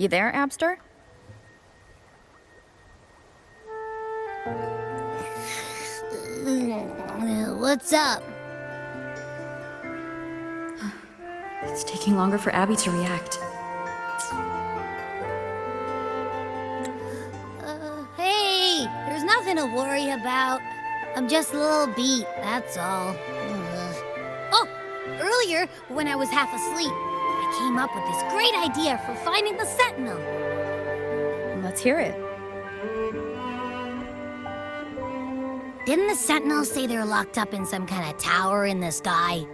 You there, Abster? What's up? It's taking longer for Abby to react. Hey, there's nothing to worry about. I'm just a little beat, that's all. Oh, earlier, when I was half asleep, I came up with this great idea for finding the Sentinel. Let's hear it. Didn't the Sentinel say they're locked up in some kind of tower in the sky?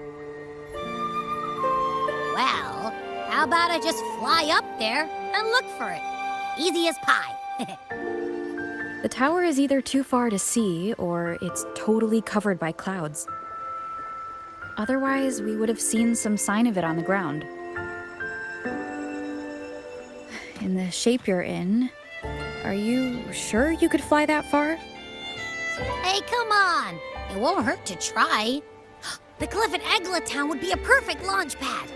Well, how about I just fly up there and look for it? Easy as pie. The tower is either too far to see, or it's totally covered by clouds. Otherwise, we would have seen some sign of it on the ground. In the shape you're in, are you sure you could fly that far? Hey, come on! It won't hurt to try. The cliff at Eglet Town would be a perfect launch pad.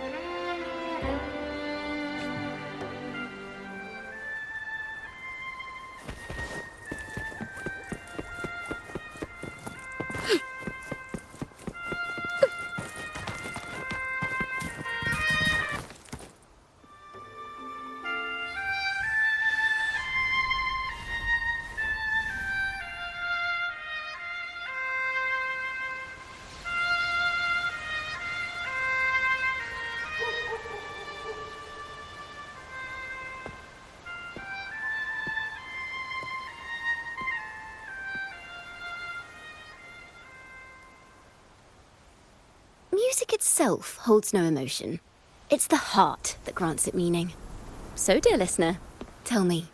Music itself holds no emotion. It's the heart that grants it meaning. So, dear listener, tell me,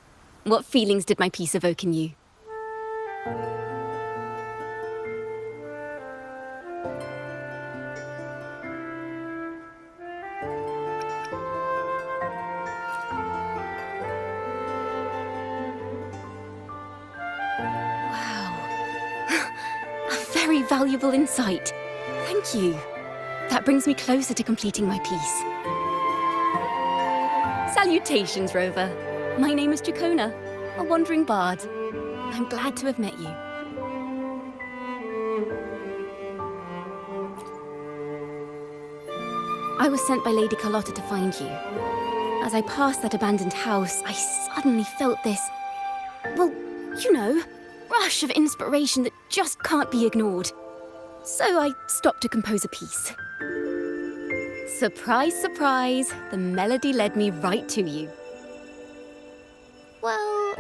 what feelings did my piece evoke in you? Wow. A very valuable insight. Thank you. That brings me closer to completing my piece. Salutations, Rover. My name is Jacona, a wandering bard. I'm glad to have met you. I was sent by Lady Carlotta to find you. As I passed that abandoned house, I suddenly felt this, well, you know, rush of inspiration that just can't be ignored. So I stopped to compose a piece. Surprise, surprise, the melody led me right to you. Well,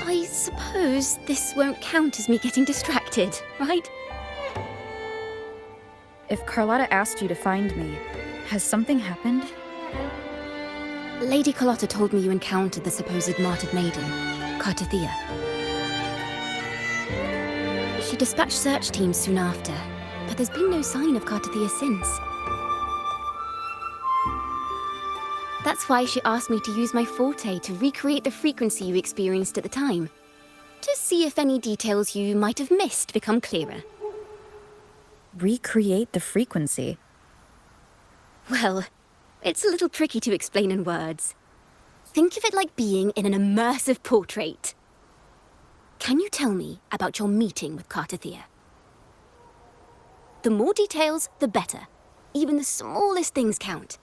I suppose this won't count as me getting distracted, right? If Carlotta asked you to find me, has something happened? Lady Carlotta told me you encountered the supposed martyred maiden, Cartothea. She dispatched search teams soon after, but there's been no sign of Cartothea since. That's why she asked me to use my forte to recreate the frequency you experienced at the time, to see if any details you might have missed become clearer. Recreate the frequency? Well, it's a little tricky to explain in words. Think of it like being in an immersive portrait. Can you tell me about your meeting with Cartothea? The more details, the better. Even the smallest things count.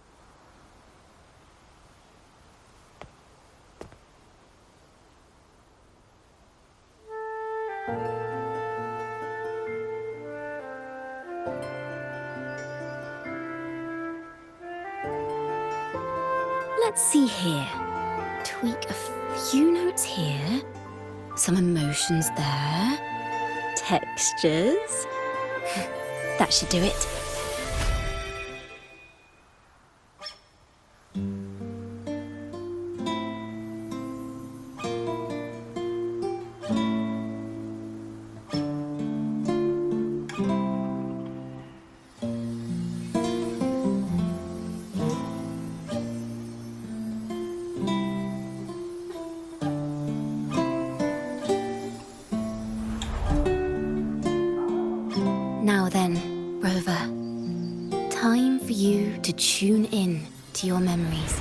Let's see here. Tweak a few notes here. Some emotions there. Textures. That should do it. Now then, Rover, time for you to tune in to your memories.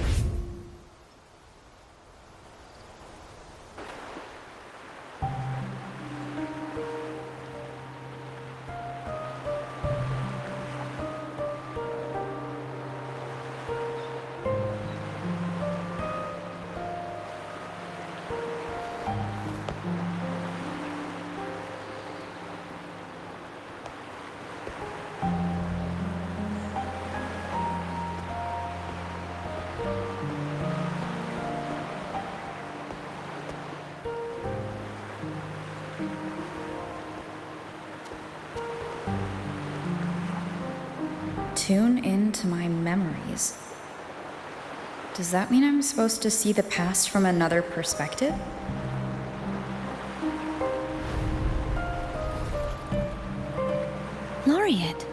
Tune into my memories. Does that mean I'm supposed to see the past from another perspective? Laureate.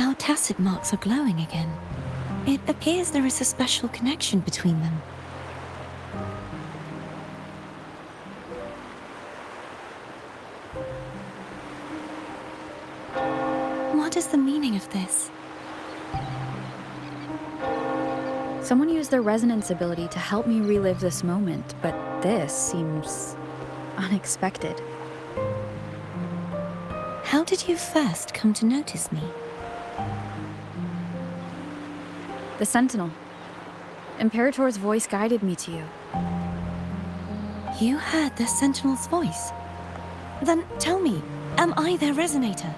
Our tacit marks are glowing again. It appears there is a special connection between them. What is the meaning of this? Someone used their resonance ability to help me relive this moment, but this seems unexpected. How did you first come to notice me? The Sentinel. Imperator's voice guided me to you. You heard the Sentinel's voice? Then tell me, am I their resonator?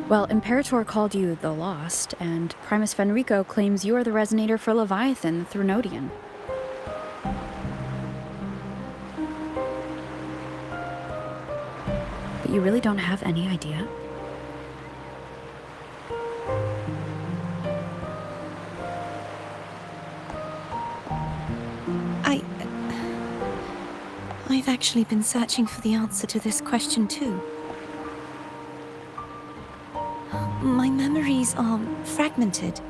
Well, Imperator called you the Lost, and Primus Fenrico claims you are the resonator for Leviathan through Nodian. But you really don't have any idea? I've actually been searching for the answer to this question too. My memories are fragmented.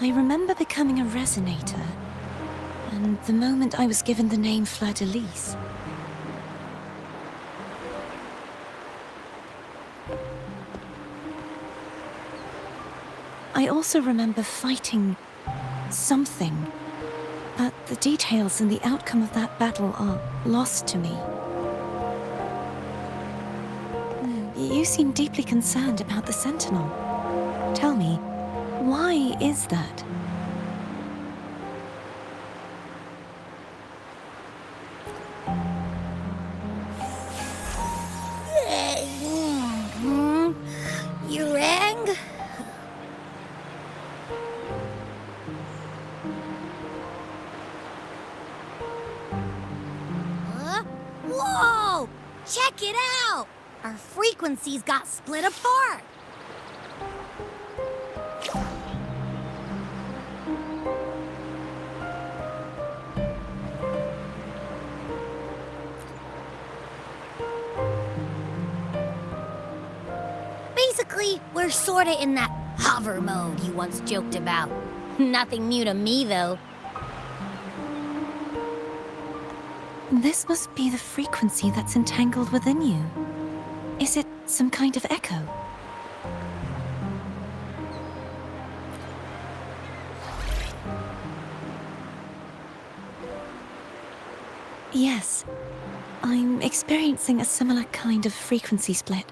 I remember becoming a resonator, and the moment I was given the name Fleur-de-Lis. I also remember fighting something, but the details and the outcome of that battle are lost to me. You seem deeply concerned about the Sentinel. Tell me, why is that? You rang? Huh? Whoa! Check it out! Our frequencies got split apart. Basically, we're sorta in that hover mode you once joked about. Nothing new to me, though. This must be the frequency that's entangled within you. Is it some kind of echo? Yes, I'm experiencing a similar kind of frequency split.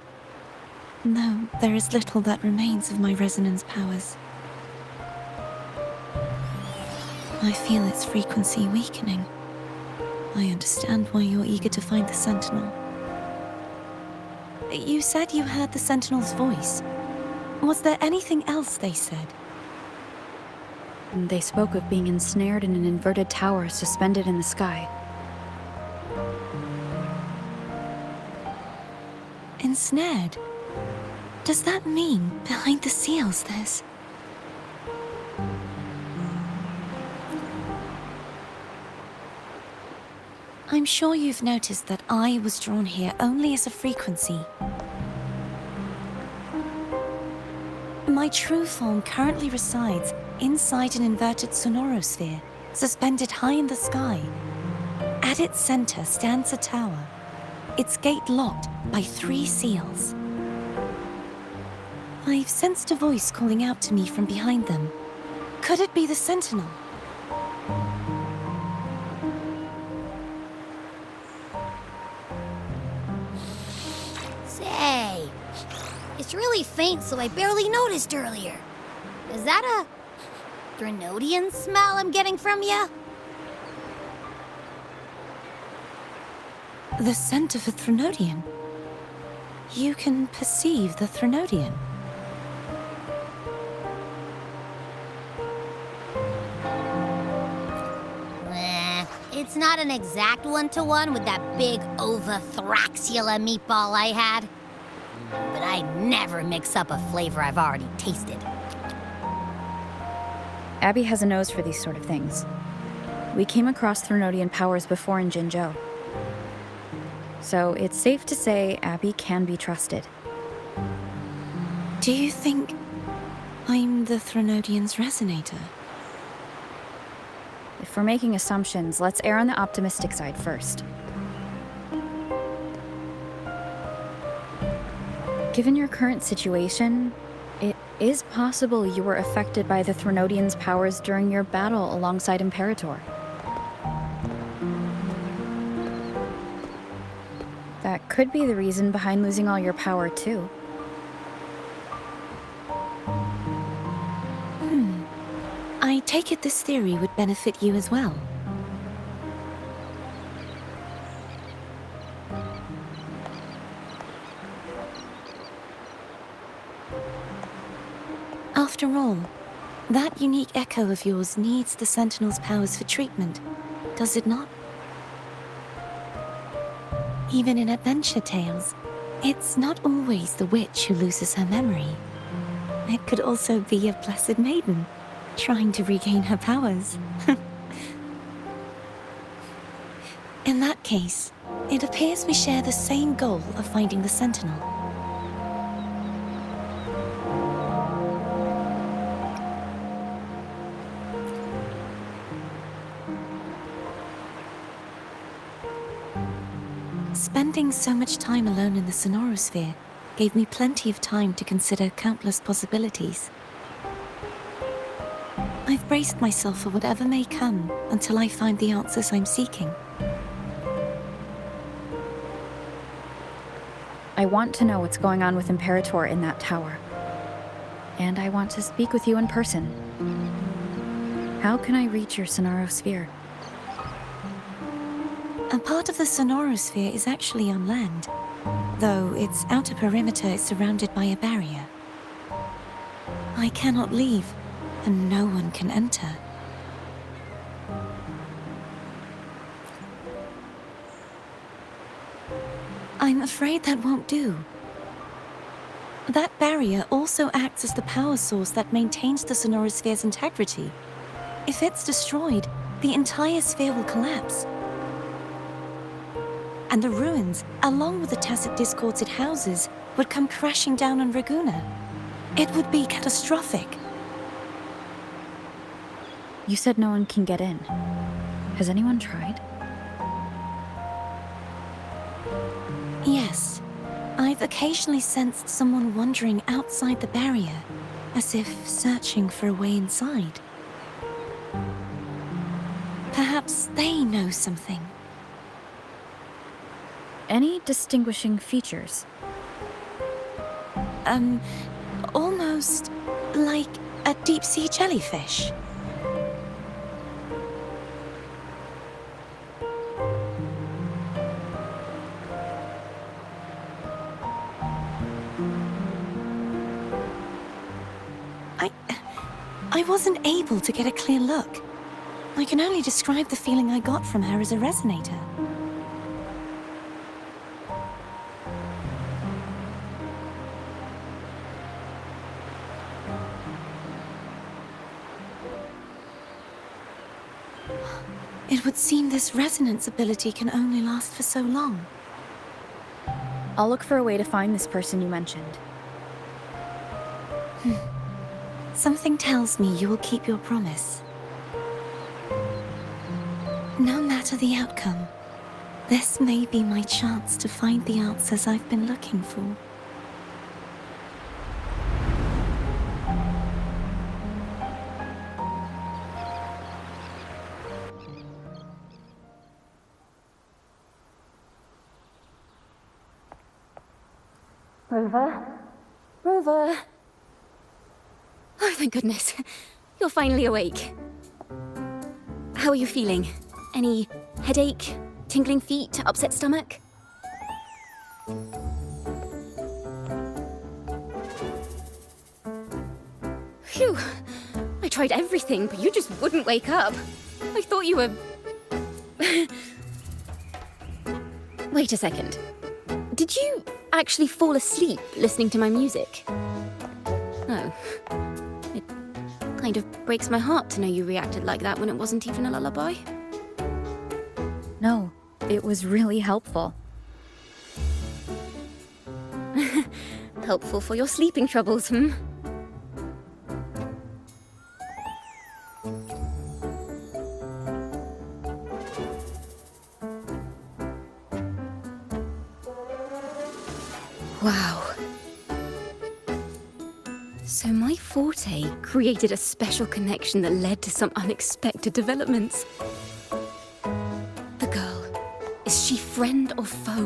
Though there is little that remains of my resonance powers. I feel its frequency weakening. I understand why you're eager to find the Sentinel. You said you heard the Sentinel's voice. Was there anything else they said? They spoke of being ensnared in an inverted tower suspended in the sky. Ensnared? Does that mean behind the seals there's... I'm sure you've noticed that I was drawn here only as a frequency. My true form currently resides inside an inverted sonorosphere, suspended high in the sky. At its center stands a tower. its gate locked by 3 seals. I've sensed a voice calling out to me from behind them. Could it be the sentinel? Say, it's really faint, so I barely noticed earlier. Is that a Threnodian smell I'm getting from you? The scent of a Threnodian. You can perceive the Threnodian. It's not an exact one-to-one with that big Ovathraxula meatball I had. But I'd never mix up a flavor I've already tasted. Abby has a nose for these sort of things. We came across Threnodian powers before in Jinzhou. So it's safe to say Abby can be trusted. Do you think I'm the Threnodian's resonator? If we're making assumptions, let's err on the optimistic side first. Given your current situation, it is possible you were affected by the Threnodian's powers during your battle alongside Imperator. That could be the reason behind losing all your power, too. I take it this theory would benefit you as well. After all, that unique echo of yours needs the Sentinel's powers for treatment, does it not? Even in adventure tales, it's not always the witch who loses her memory. It could also be a blessed maiden, trying to regain her powers. In that case, it appears we share the same goal of finding the Sentinel. Spending so much time alone in the Sonorosphere gave me plenty of time to consider countless possibilities. I've braced myself for whatever may come until I find the answers I'm seeking. I want to know what's going on with Imperator in that tower. And I want to speak with you in person. How can I reach your Sonorosphere? A part of the Sonorosphere is actually on land, though its outer perimeter is surrounded by a barrier. I cannot leave, and no one can enter. I'm afraid that won't do. That barrier also acts as the power source that maintains the Sonorosphere's integrity. If it's destroyed, the entire sphere will collapse. And the ruins, along with the tacit discords it houses, would come crashing down on Raguna. It would be catastrophic. You said no one can get in. Has anyone tried? Yes. I've occasionally sensed someone wandering outside the barrier, as if searching for a way inside. Perhaps they know something. Any distinguishing features? Almost like a deep-sea jellyfish. I wasn't able to get a clear look. I can only describe the feeling I got from her as a resonator. It would seem this resonance ability can only last for so long. I'll look for a way to find this person you mentioned. Something tells me you will keep your promise. No matter the outcome, This may be my chance to find the answers I've been looking for. Rover? Rover? Oh, thank goodness. You're finally awake. How are you feeling? Any headache, tingling feet, upset stomach? Phew. I tried everything, but you just wouldn't wake up. I thought you were... Wait a second. Did you actually fall asleep listening to my music? Oh. It kind of breaks my heart to know you reacted like that when it wasn't even a lullaby. No, it was really helpful. Helpful for your sleeping troubles, hmm? Wow. So my forte created a special connection that led to some unexpected developments. The girl, is she friend or foe?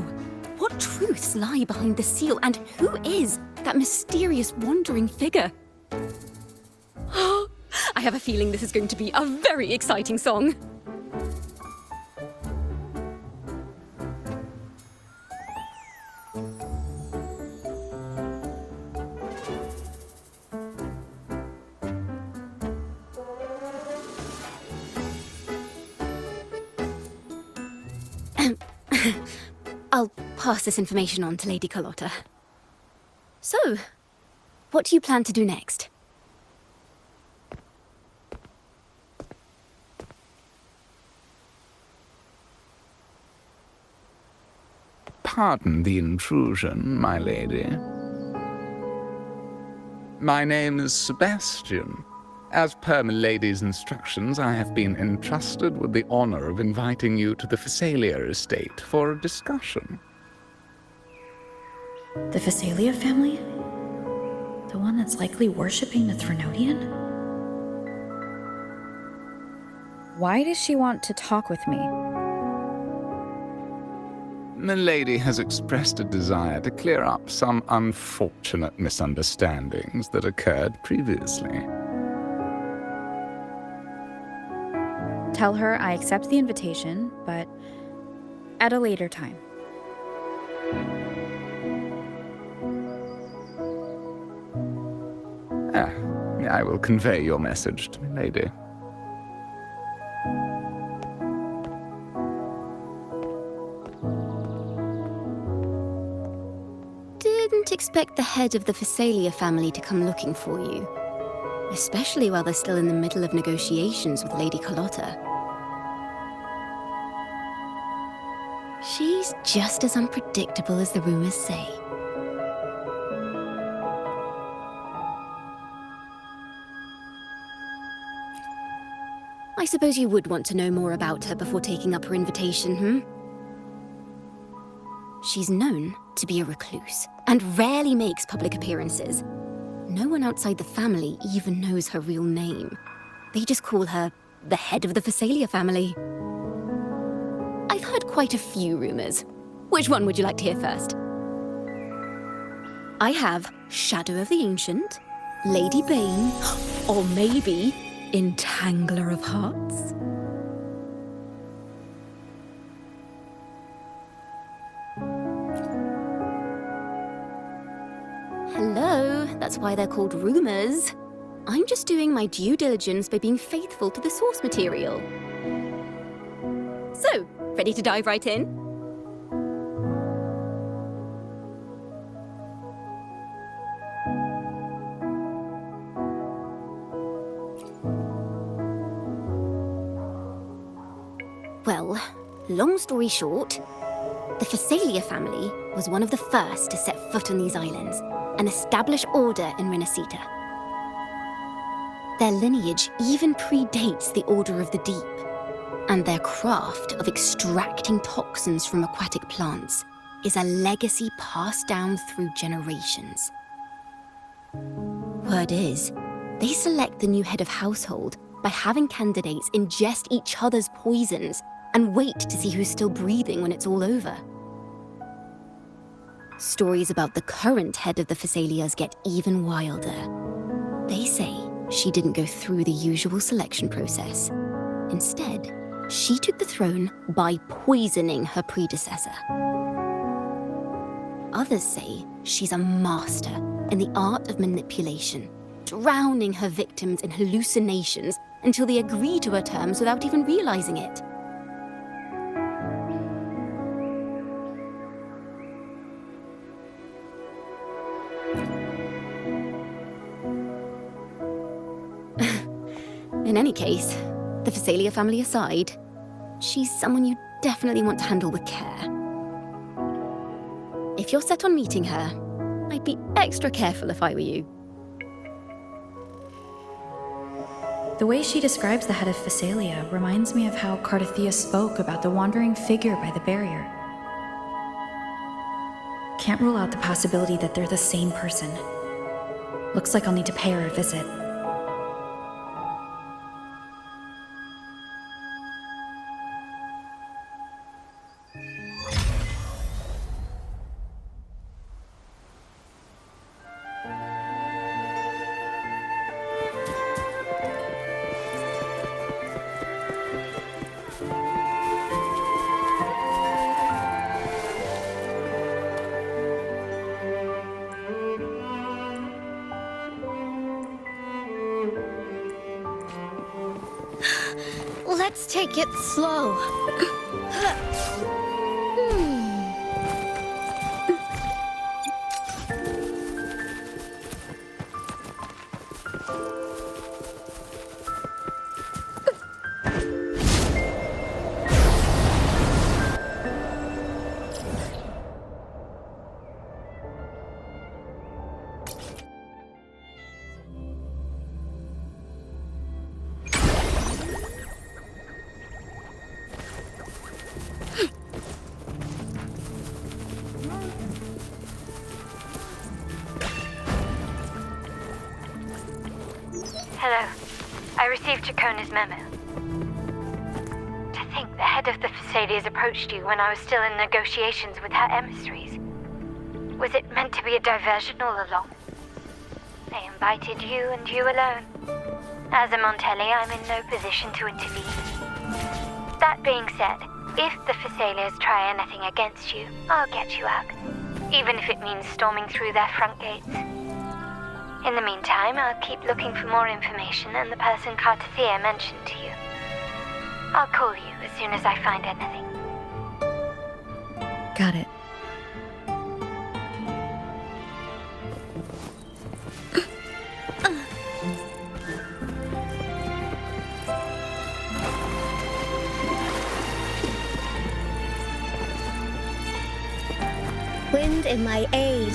What truths lie behind the seal, and who is that mysterious wandering figure? I have a feeling this is going to be a very exciting song. I'll pass this information on to Lady Carlotta. So, what do you plan to do next? Pardon the intrusion, my lady. My name is Sebastian. As per milady's instructions, I have been entrusted with the honor of inviting you to the Phasalia estate for a discussion. The Phasalia family? The one that's likely worshipping the Threnodian? Why does she want to talk with me? Milady has expressed a desire to clear up some unfortunate misunderstandings that occurred previously. Tell her I accept the invitation, but at a later time. I will convey your message to Milady. Didn't expect the head of the Phasalia family to come looking for you. Especially while they're still in the middle of negotiations with Lady Carlotta. She's just as unpredictable as the rumors say. I suppose you would want to know more about her before taking up her invitation, hmm? She's known to be a recluse, and rarely makes public appearances. No one outside the family even knows her real name. They just call her the head of the Phasalia family. I've heard quite a few rumors. Which one would you like to hear first? I have Shadow of the Ancient, Lady Bane, or maybe Entangler of Hearts. Hello, that's why they're called rumors. I'm just doing my due diligence by being faithful to the source material. So, ready to dive right in? Well, long story short, the Phasalia family was one of the first to set foot on these islands and establish order in Renacita. Their lineage even predates the Order of the Deep. And their craft of extracting toxins from aquatic plants is a legacy passed down through generations. Word is, they select the new head of household by having candidates ingest each other's poisons and wait to see who's still breathing when it's all over. Stories about the current head of the Phasalias get even wilder. They say she didn't go through the usual selection process. Instead, she took the throne by poisoning her predecessor. Others say she's a master in the art of manipulation, drowning her victims in hallucinations until they agree to her terms without even realizing it. In any case, the Phasalia family aside, she's someone you definitely want to handle with care. If you're set on meeting her, I'd be extra careful if I were you. The way she describes the head of Phasalia reminds me of how Cardathia spoke about the wandering figure by the barrier. Can't rule out the possibility that they're the same person. Looks like I'll need to pay her a visit. Let's take it slow. Hello. I received Chacona's memo. To think the head of the Phasalias approached you when I was still in negotiations with her emissaries. Was it meant to be a diversion all along? They invited you and you alone. As a Montelli, I'm in no position to intervene. That being said, if the Phasalias try anything against you, I'll get you out. Even if it means storming through their front gates. In the meantime, I'll keep looking for more information and the person Cardathia mentioned to you. I'll call you as soon as I find anything. Got it. Wind in my aid.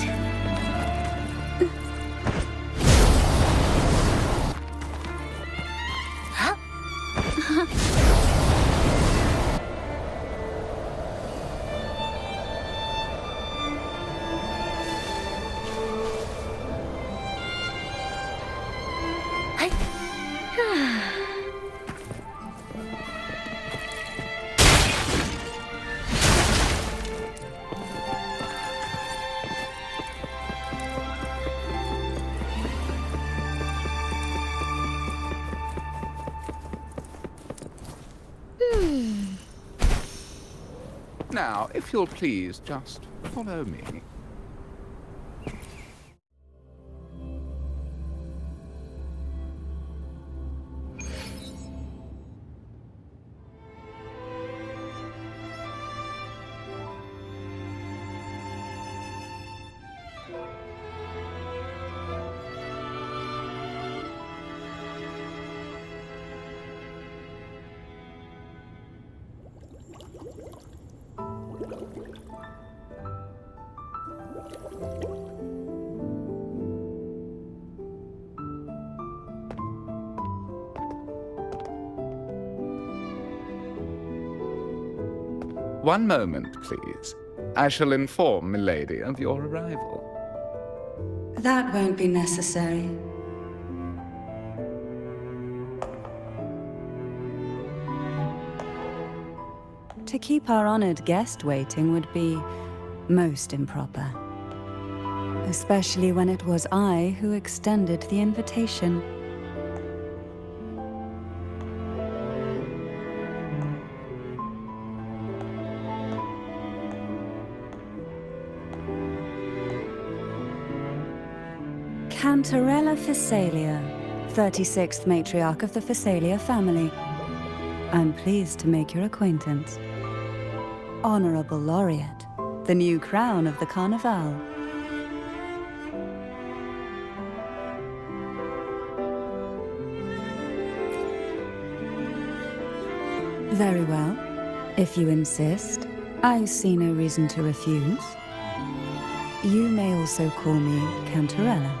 Now, if you'll please, just follow me. One moment, please. I shall inform Milady of your arrival. That won't be necessary. To keep our honored guest waiting would be most improper. Especially when it was I who extended the invitation. Cantarella Phasalia, 36th matriarch of the Phasalia family. I'm pleased to make your acquaintance. Honorable Laureate, the new crown of the Carnival. Very well. If you insist, I see no reason to refuse. You may also call me Cantarella.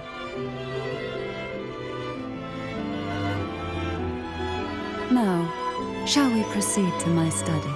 Now, shall we proceed to my study?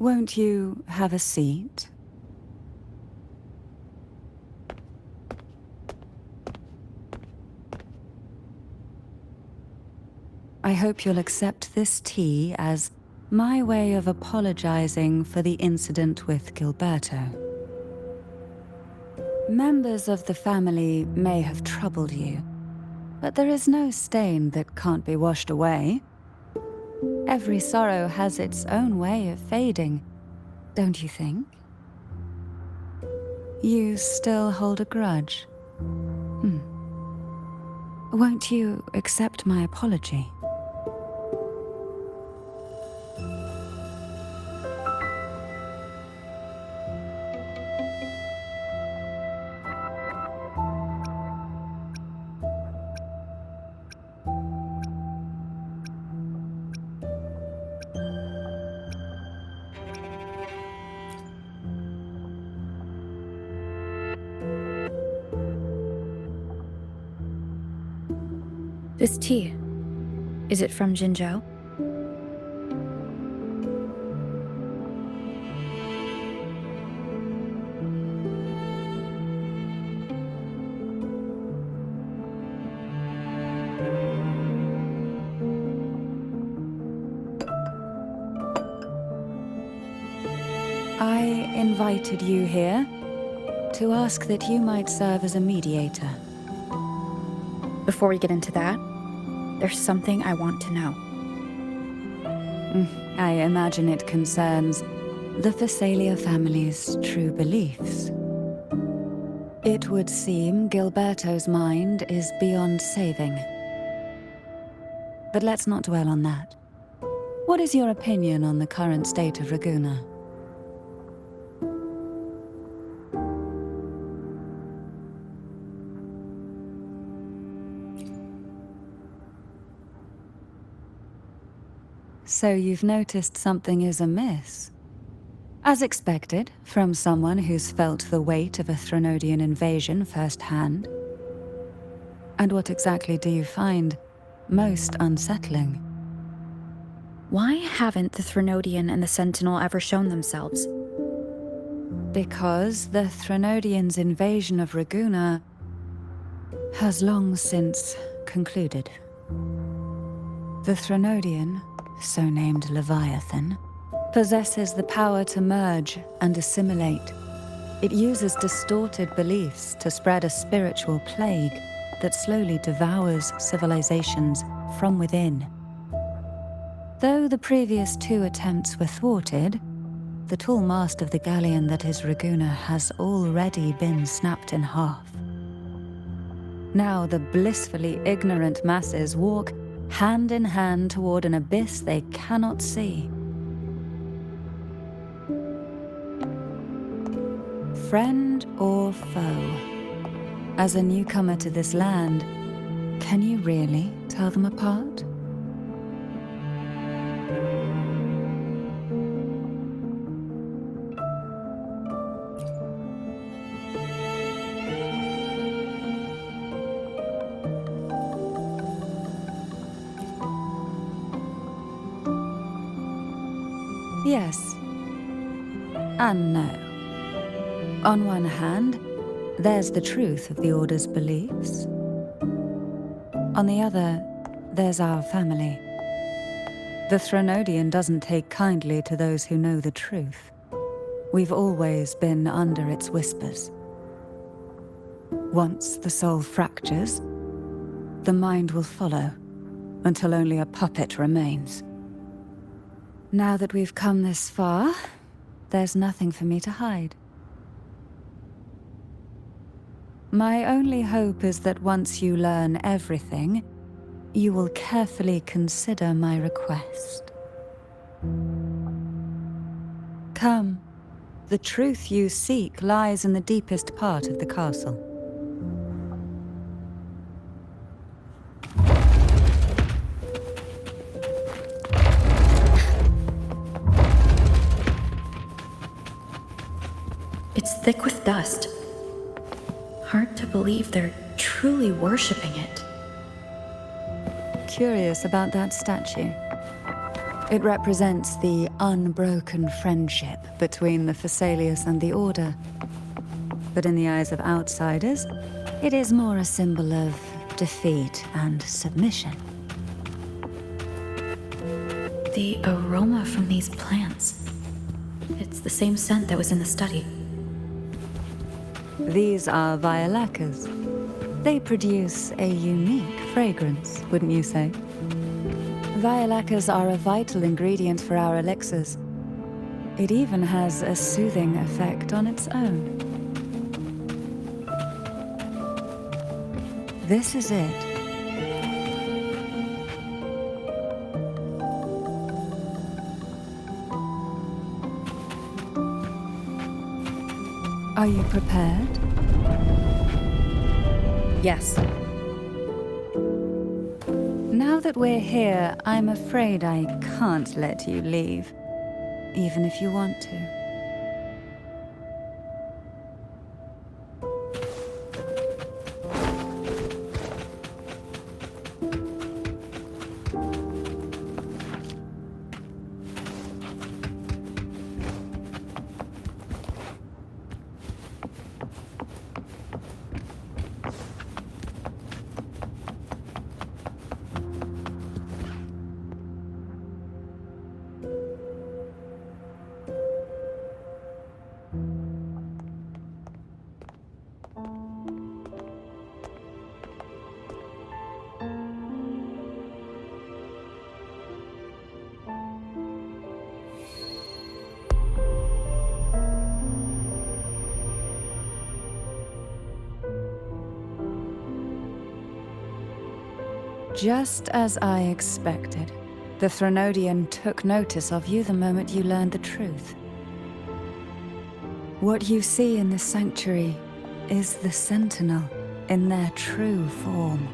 Won't you have a seat? I hope you'll accept this tea as my way of apologizing for the incident with Gilberto. Members of the family may have troubled you, but there is no stain that can't be washed away. Every sorrow has its own way of fading, don't you think? You still hold a grudge? Won't you accept my apology? This tea, is it from Jinzhou? I invited you here to ask that you might serve as a mediator. Before we get into that, there's something I want to know. I imagine it concerns the Phasalia family's true beliefs. It would seem Gilberto's mind is beyond saving. But let's not dwell on that. What is your opinion on the current state of Raguna? So you've noticed something is amiss. As expected, from someone who's felt the weight of a Threnodian invasion firsthand. And what exactly do you find most unsettling? Why haven't the Threnodian and the Sentinel ever shown themselves? Because the Threnodians' invasion of Raguna has long since concluded. The Threnodian, so named Leviathan, possesses the power to merge and assimilate. It uses distorted beliefs to spread a spiritual plague that slowly devours civilizations from within. Though the previous 2 attempts were thwarted, the tall mast of the galleon that is Raguna has already been snapped in half. Now the blissfully ignorant masses walk hand in hand toward an abyss they cannot see. Friend or foe? As a newcomer to this land, can you really tell them apart? Yes. And no. On one hand, there's the truth of the Order's beliefs. On the other, there's our family. The Threnodian doesn't take kindly to those who know the truth. We've always been under its whispers. Once the soul fractures, the mind will follow, until only a puppet remains. Now that we've come this far, there's nothing for me to hide. My only hope is that once you learn everything, you will carefully consider my request. Come, the truth you seek lies in the deepest part of the castle. It's thick with dust. Hard to believe they're truly worshipping it. Curious about that statue. It represents the unbroken friendship between the Phasaelius and the Order. But in the eyes of outsiders, it is more a symbol of defeat and submission. The aroma from these plants. It's the same scent that was in the study. These are violacas. They produce a unique fragrance, wouldn't you say? Violacas are a vital ingredient for our elixirs. It even has a soothing effect on its own. This is it. Are you prepared? Yes. Now that we're here, I'm afraid I can't let you leave, even if you want to. Just as I expected, the Threnodian took notice of you the moment you learned the truth. What you see in this sanctuary is the Sentinel in their true form.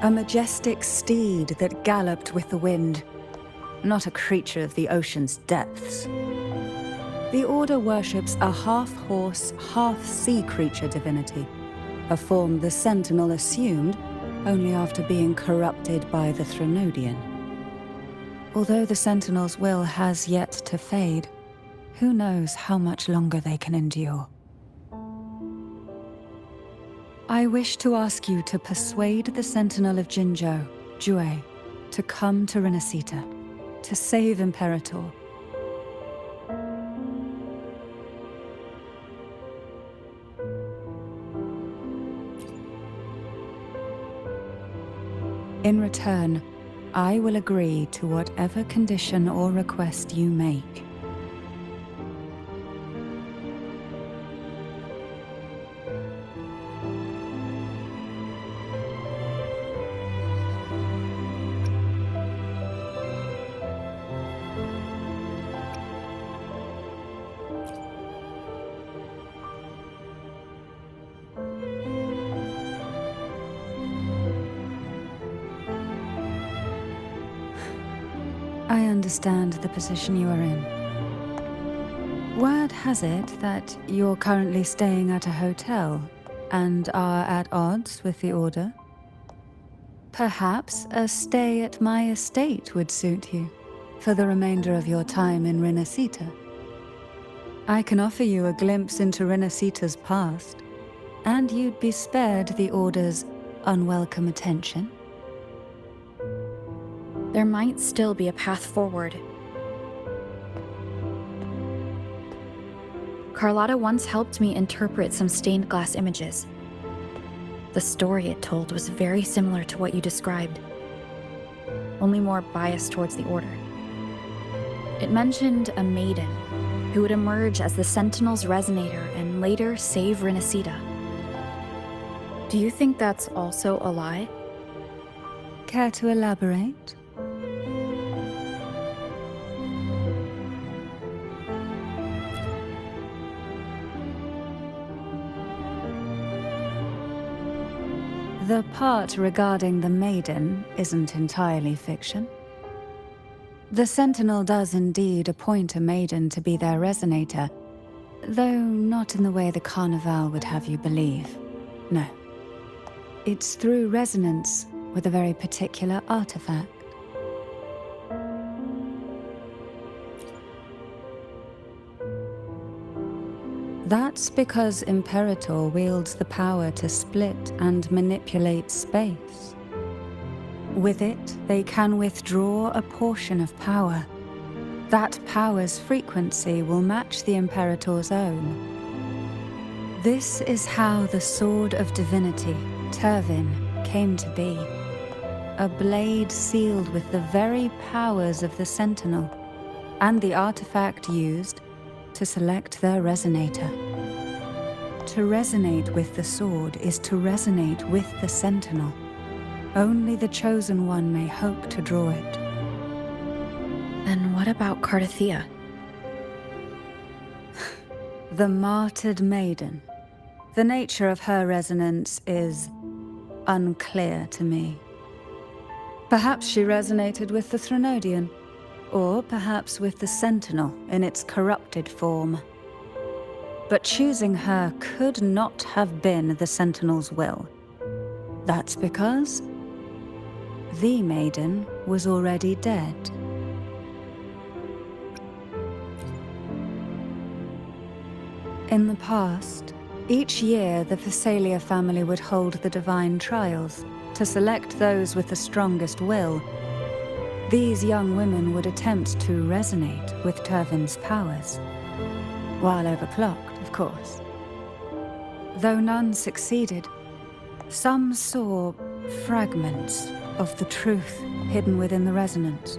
A majestic steed that galloped with the wind, not a creature of the ocean's depths. The Order worships a half-horse, half-sea creature divinity, a form the Sentinel assumed only after being corrupted by the Threnodian. Although the Sentinel's will has yet to fade, who knows how much longer they can endure. I wish to ask you to persuade the Sentinel of Jinzhou, Jue, to come to Renacita, to save Imperator. In return, I will agree to whatever condition or request you make. I understand the position you are in. Word has it that you're currently staying at a hotel and are at odds with the Order. Perhaps a stay at my estate would suit you for the remainder of your time in Renacita. I can offer you a glimpse into Renacita's past, and you'd be spared the Order's unwelcome attention. There might still be a path forward. Carlotta once helped me interpret some stained glass images. The story it told was very similar to what you described, only more biased towards the Order. It mentioned a maiden who would emerge as the Sentinel's resonator and later save Renacita. Do you think that's also a lie? Care to elaborate? The part regarding the maiden isn't entirely fiction. The Sentinel does indeed appoint a maiden to be their resonator, though not in the way the Carnival would have you believe. No. It's through resonance with a very particular artifact. That's because Imperator wields the power to split and manipulate space. With it, they can withdraw a portion of power. That power's frequency will match the Imperator's own. This is how the Sword of Divinity, Turvin, came to be. A blade sealed with the very powers of the Sentinel, and the artifact used to select their resonator. To resonate with the sword is to resonate with the Sentinel. Only the Chosen One may hope to draw it. Then what about Cardothea? The martyred maiden. The nature of her resonance is unclear to me. Perhaps she resonated with the Threnodian, or perhaps with the Sentinel in its corrupted form. But choosing her could not have been the Sentinel's will. That's because the maiden was already dead. In the past, each year the Phasalia family would hold the divine trials to select those with the strongest will. These young women would attempt to resonate with Turvin's powers, while overclocked, of course. Though none succeeded, some saw fragments of the truth hidden within the resonance.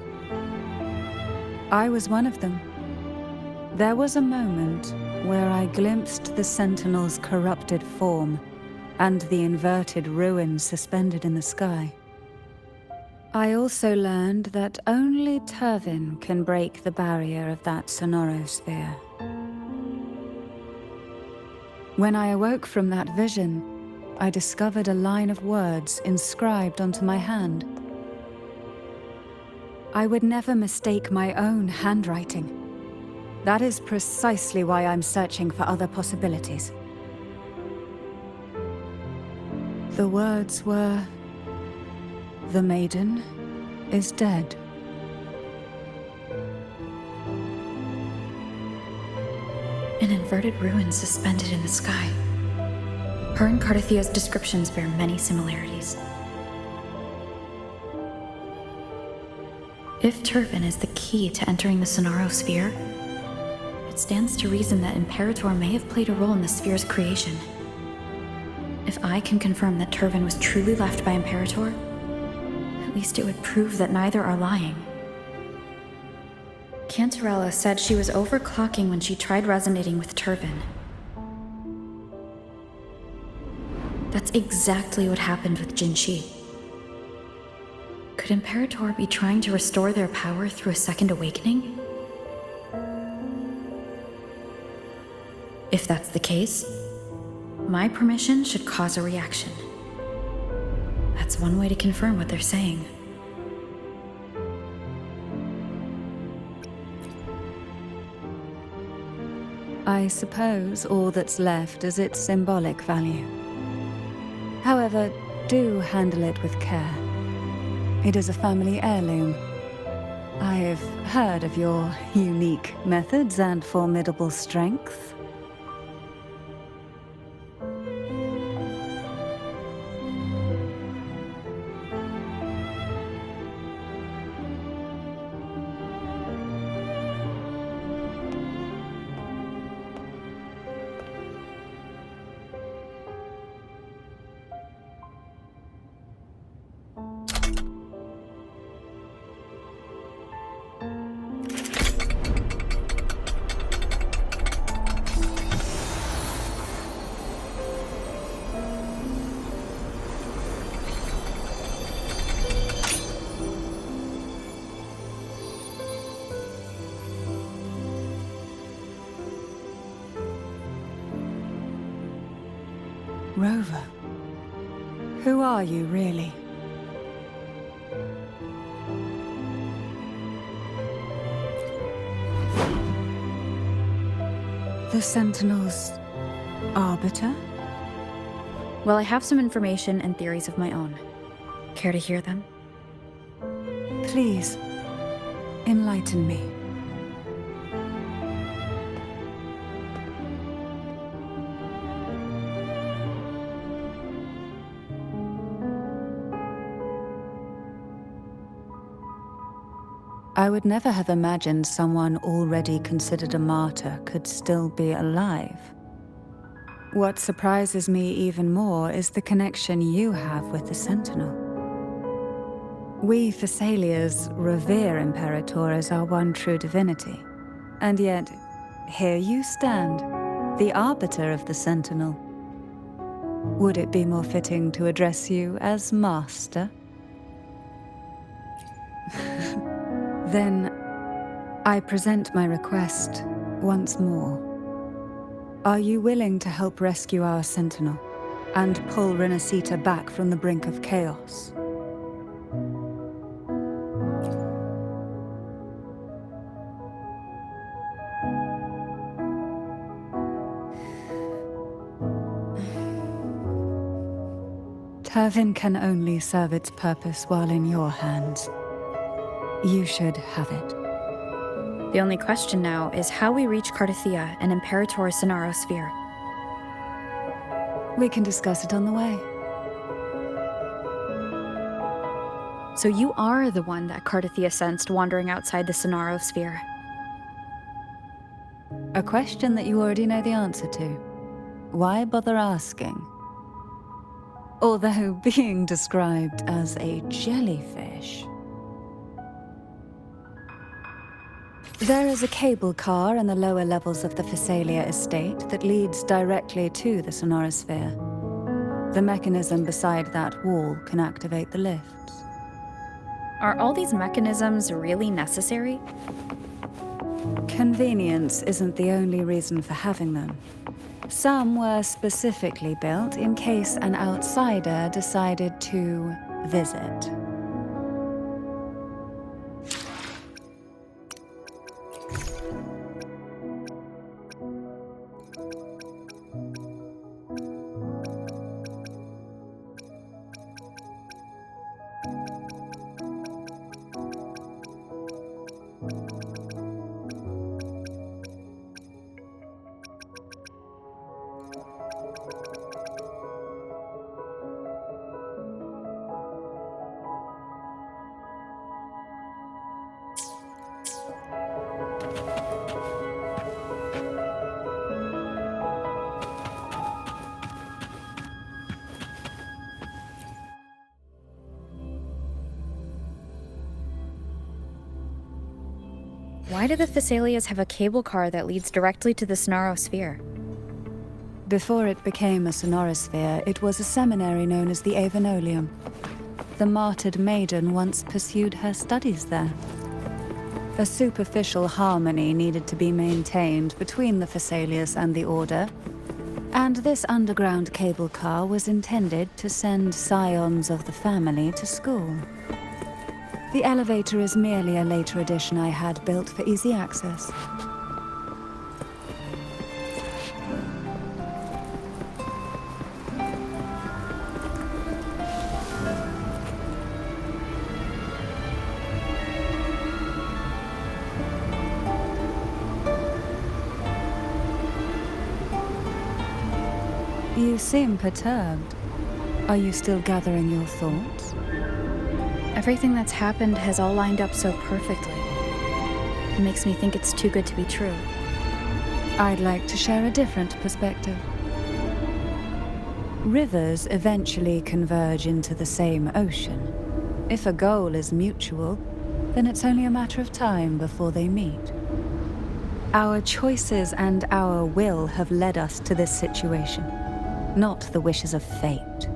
I was one of them. There was a moment where I glimpsed the Sentinel's corrupted form and the inverted ruins suspended in the sky. I also learned that only Turvin can break the barrier of that sonorosphere. When I awoke from that vision, I discovered a line of words inscribed onto my hand. I would never mistake my own handwriting. That is precisely why I'm searching for other possibilities. The words were, "The maiden is dead." An inverted ruin suspended in the sky. Her and Cardathia's descriptions bear many similarities. If Turvin is the key to entering the Sonaro sphere, it stands to reason that Imperator may have played a role in the sphere's creation. If I can confirm that Turvin was truly left by Imperator, at least it would prove that neither are lying. Cantarella said she was overclocking when she tried resonating with Turvin. That's exactly what happened with Jinshi. Could Imperator be trying to restore their power through a second awakening? If that's the case, my permission should cause a reaction. That's one way to confirm what they're saying. I suppose all that's left is its symbolic value. However, do handle it with care. It is a family heirloom. I've heard of your unique methods and formidable strength. Rover, who are you really? The Sentinel's arbiter? Well, I have some information and theories of my own. Care to hear them? Please, enlighten me. I would never have imagined someone already considered a martyr could still be alive. What surprises me even more is the connection you have with the Sentinel. We Thessalians revere Imperator as our one true divinity. And yet, here you stand, the arbiter of the Sentinel. Would it be more fitting to address you as Master? Then, I present my request once more. Are you willing to help rescue our Sentinel and pull Renacita back from the brink of chaos? Turvin can only serve its purpose while in your hands. You should have it. The only question now is how we reach Cardathia and Imperator's Sonaro sphere. We can discuss it on the way. So you are the one that Cardathia sensed wandering outside the Sonaro sphere. A question that you already know the answer to. Why bother asking? Although being described as a jellyfish. There is a cable car in the lower levels of the Thessalia estate that leads directly to the Sonorasphere. The mechanism beside that wall can activate the lifts. Are all these mechanisms really necessary? Convenience isn't the only reason for having them. Some were specifically built in case an outsider decided to visit. Why do the Thessalias have a cable car that leads directly to the Sonosphere? Before it became a sonorosphere, it was a seminary known as the Avenolium. The martyred maiden once pursued her studies there. A superficial harmony needed to be maintained between the Thessalias and the Order, and this underground cable car was intended to send scions of the family to school. The elevator is merely a later addition I had built for easy access. You seem perturbed. Are you still gathering your thoughts? Everything that's happened has all lined up so perfectly. It makes me think it's too good to be true. I'd like to share a different perspective. Rivers eventually converge into the same ocean. If a goal is mutual, then it's only a matter of time before they meet. Our choices and our will have led us to this situation, not the wishes of fate.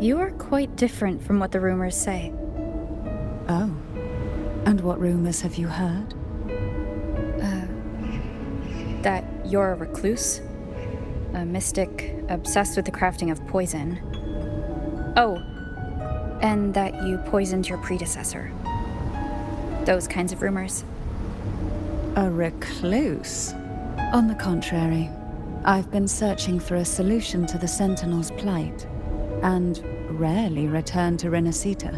You are quite different from what the rumors say. Oh. And what rumors have you heard? That you're a recluse, a mystic obsessed with the crafting of poison. Oh, and that you poisoned your predecessor. Those kinds of rumors. A recluse? On the contrary, I've been searching for a solution to the Sentinel's plight, and rarely return to Renacita.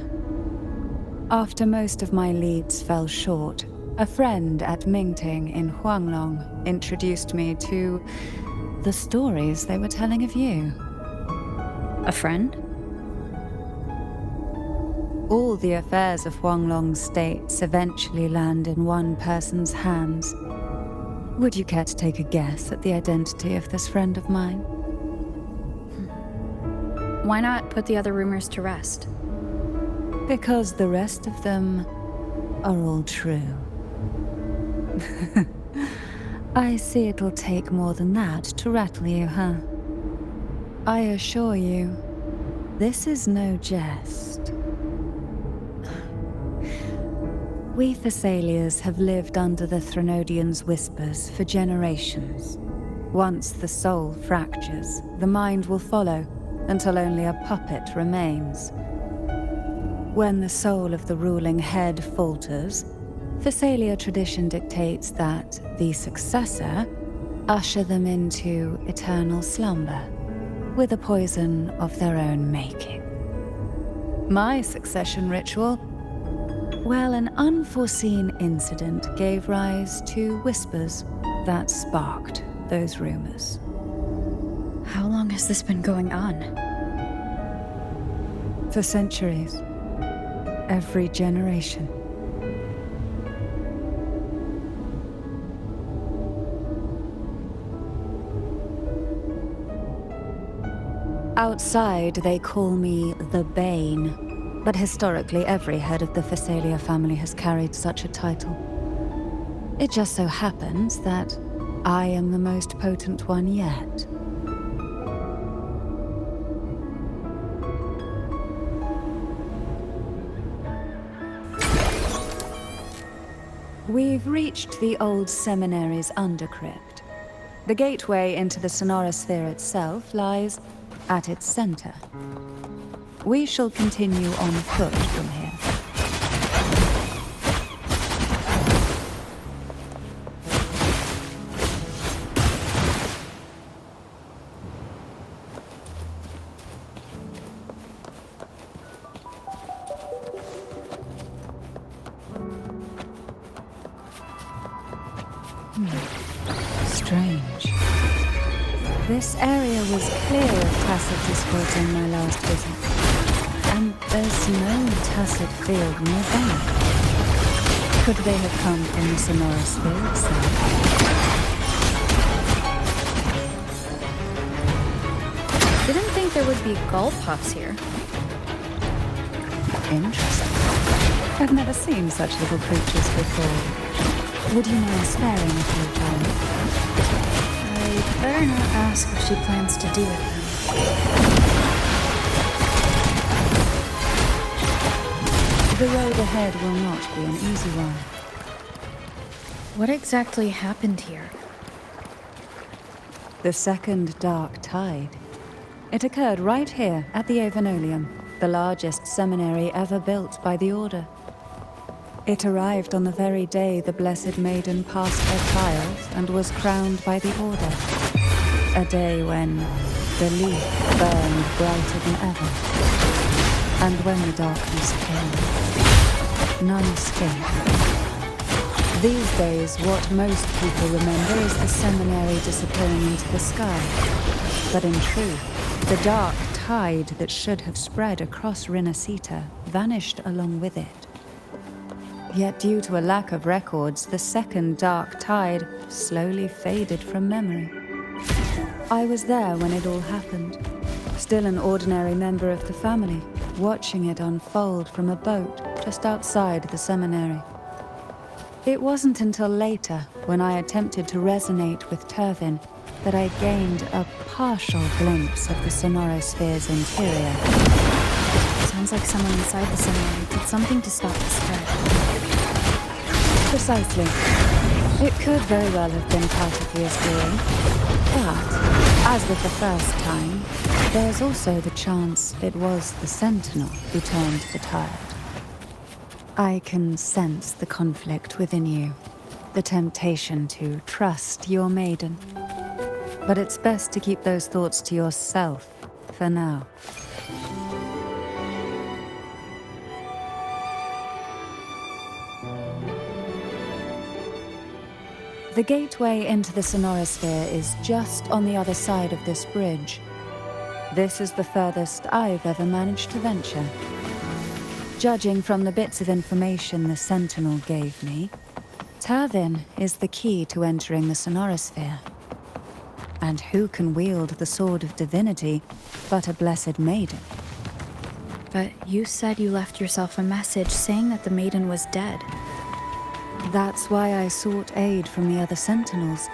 After most of my leads fell short, a friend at Mingting in Huanglong introduced me to the stories they were telling of you. A friend? All the affairs of Huanglong's states eventually land in one person's hands. Would you care to take a guess at the identity of this friend of mine? Why not put the other rumors to rest? Because the rest of them are all true. I see it'll take more than that to rattle you, huh? I assure you, this is no jest. We Thessalias have lived under the Threnodians' whispers for generations. Once the soul fractures, the mind will follow, until only a puppet remains. When the soul of the ruling head falters, Thessalia tradition dictates that the successor usher them into eternal slumber, with a poison of their own making. My succession ritual? Well, an unforeseen incident gave rise to whispers that sparked those rumors. How long has this been going on? For centuries. Every generation. Outside, they call me the Bane, but historically every head of the Thessalia family has carried such a title. It just so happens that I am the most potent one yet. We've reached the old seminary's undercrypt. The gateway into the Sonorosphere itself lies at its center. We shall continue on foot from here. Strange. This area was clear of tacit discords on my last visit. And there's no tacit field nearby. Could they have come from the Sonorosphere itself? Didn't think there would be gull puffs here. Interesting. I've never seen such little creatures before. Would you mind sparing a few time? I'd better not ask what she plans to do with them. The road ahead will not be an easy one. What exactly happened here? The second dark tide. It occurred right here at the Avenolium, the largest seminary ever built by the Order. It arrived on the very day the Blessed Maiden passed her trials and was crowned by the Order. A day when the leaf burned brighter than ever. And when the darkness came, none escaped. These days, what most people remember is the seminary disappearing into the sky. But in truth, the dark tide that should have spread across Rinascita vanished along with it. Yet due to a lack of records, the second dark tide slowly faded from memory. I was there when it all happened, still an ordinary member of the family, watching it unfold from a boat just outside the seminary. It wasn't until later, when I attempted to resonate with Turvin, that I gained a partial glimpse of the Sonorosphere's interior. Sounds like someone inside the seminary did something to stop the spread. Precisely. It could very well have been Tartafia's doing. But, as with the first time, there's also the chance it was the Sentinel who turned the tide. I can sense the conflict within you, the temptation to trust your maiden. But it's best to keep those thoughts to yourself for now. The gateway into the Sonorosphere is just on the other side of this bridge. This is the furthest I've ever managed to venture. Judging from the bits of information the Sentinel gave me, Turvin is the key to entering the Sonorosphere. And who can wield the Sword of Divinity but a Blessed Maiden? But you said you left yourself a message saying that the maiden was dead. That's why I sought aid from the other Sentinels.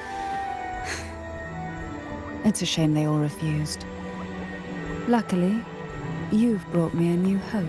It's a shame they all refused. Luckily, you've brought me a new hope.